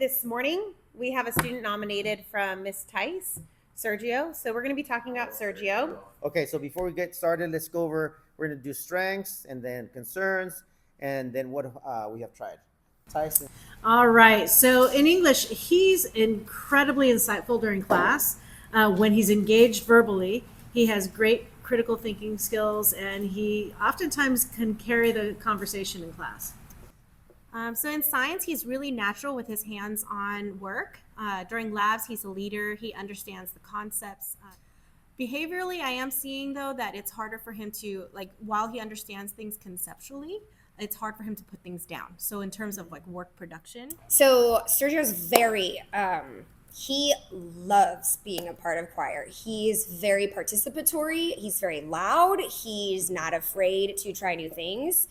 this morning we have a student nominated from Miss Tice, Sergio. So we're going to be talking about Sergio. Okay, so before we get started, let's go over. We're gonna do strengths and then concerns, and then what we have tried. Tyson. All right. So in English, he's incredibly insightful during class. When he's engaged verbally, he has great critical thinking skills, and he oftentimes can carry the conversation in class. So in science, he's really natural with his hands-on work. During labs, he's a leader. He understands the concepts. Behaviorally, I am seeing, though, that it's harder for him to, like, while he understands things conceptually, it's hard for him to put things down. So in terms of, like, work production. So Sergio's very, he loves being a part of choir. He's very participatory. He's very loud. He's not afraid to try new things.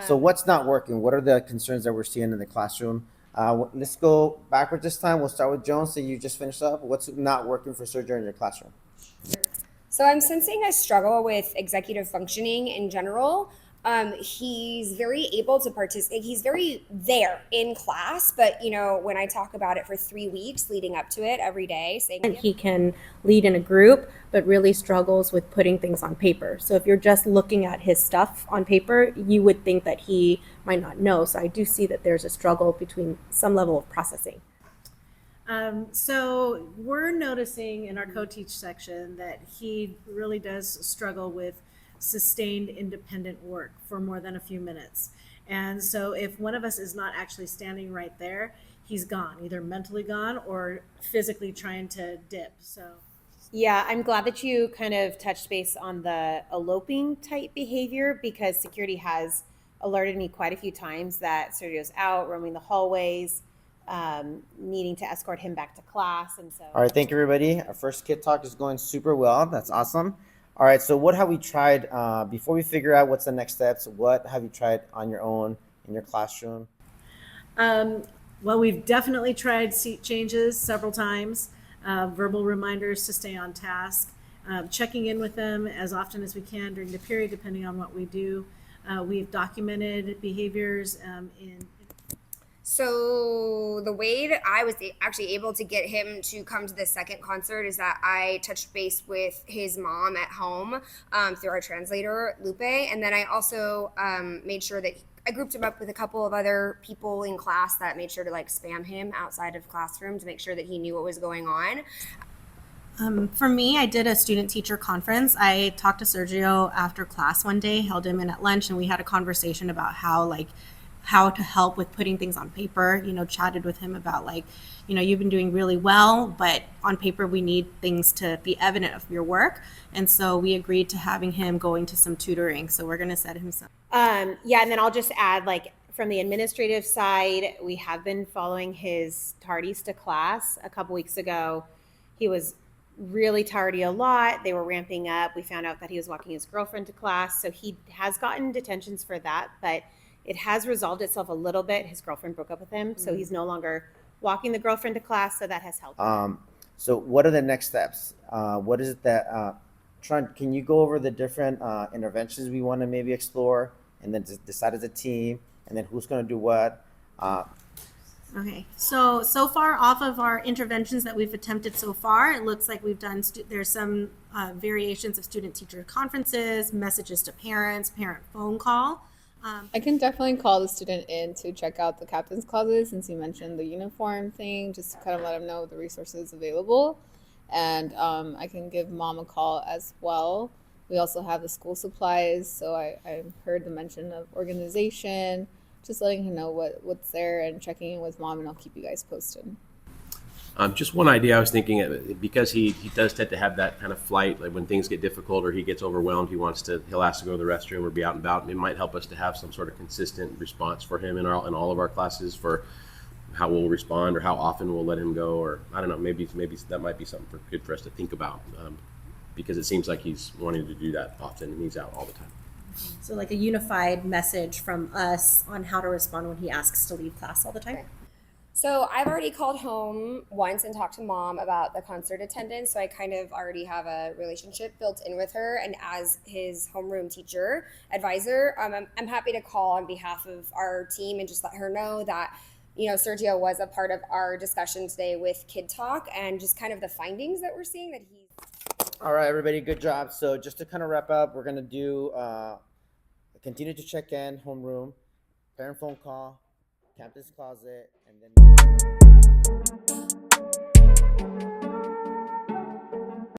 So what's not working? What are the concerns that we're seeing in the classroom? Let's go backwards this time. We'll start with Jones. So you just finished up. What's not working for Sergio in your classroom? So I'm sensing a struggle with executive functioning in general. He's very able to participate. He's very there in class, but when I talk about it for 3 weeks leading up to it every day, saying And he can lead in a group, but really struggles with putting things on paper. So if you're just looking at his stuff on paper, you would think that he might not know. So I do see that there's a struggle between some level of processing. So we're noticing in our co-teach section that he really does struggle with sustained independent work for more than a few minutes. And so if one of us is not actually standing right there, he's gone, either mentally gone or physically trying to dip. So Yeah, I'm glad that you kind of touched base on the eloping type behavior, because security has alerted me quite a few times that Sergio's out roaming the hallways, needing to escort him back to class. And so, All right, thank you, everybody. Our first kid talk is going super well. That's awesome. All right, so what have we tried before we figure out what's the next steps? What have you tried on your own in your classroom? Well, we've definitely tried seat changes several times, verbal reminders to stay on task, checking in with them as often as we can during the period, depending on what we do. We've documented behaviors in. So the way that I was actually able to get him to come to the second concert is that I touched base with his mom at home through our translator, Lupe. And then I also made sure that I grouped him up with a couple of other people in class that made sure to spam him outside of classroom to make sure that he knew what was going on. For me, I did a student-teacher conference. I talked to Sergio after class one day, held him in at lunch, and we had a conversation about how to help with putting things on paper, chatted with him about you've been doing really well, but on paper we need things to be evident of your work. And so we agreed to having him going to some tutoring. So we're going to set him some. yeah, and then I'll just add, from the administrative side, we have been following his tardies to class. A couple weeks ago, he was really tardy a lot. They were ramping up. We found out that he was walking his girlfriend to class. So he has gotten detentions for that, but it has resolved itself a little bit. His girlfriend broke up with him, so he's no longer walking the girlfriend to class, so that has helped. So what are the next steps? What is it that, can you go over the different interventions we want to maybe explore, and then decide as a team, and then who's going to do what? Okay, so far off of our interventions that we've attempted so far, it looks like we've done, there's some variations of student-teacher conferences, messages to parents, parent phone call. I can definitely call the student in to check out the captain's closet, since you mentioned the uniform thing, just to kind of let them know the resources available. And I can give mom a call as well. We also have the school supplies, so I heard the mention of organization, just letting him know what's there and checking in with mom, and I'll keep you guys posted. Just one idea I was thinking, because he does tend to have that kind of flight, like when things get difficult or he gets overwhelmed, he'll ask to go to the restroom or be out and about, and it might help us to have some sort of consistent response for him in all of our classes for how we'll respond or how often we'll let him go, or I don't know, maybe that might be something good for us to think about, because it seems like he's wanting to do that often and he's out all the time. So a unified message from us on how to respond when he asks to leave class all the time. Okay. So I've already called home once and talked to mom about the concert attendance. So I kind of already have a relationship built in with her. And as his homeroom teacher advisor, I'm happy to call on behalf of our team and just let her know that, Sergio was a part of our discussion today with Kid Talk and just kind of the findings that we're seeing that he's. All right, everybody, good job. So just to kind of wrap up, we're gonna do continue to check in, homeroom, parent phone call, campus closet, and then.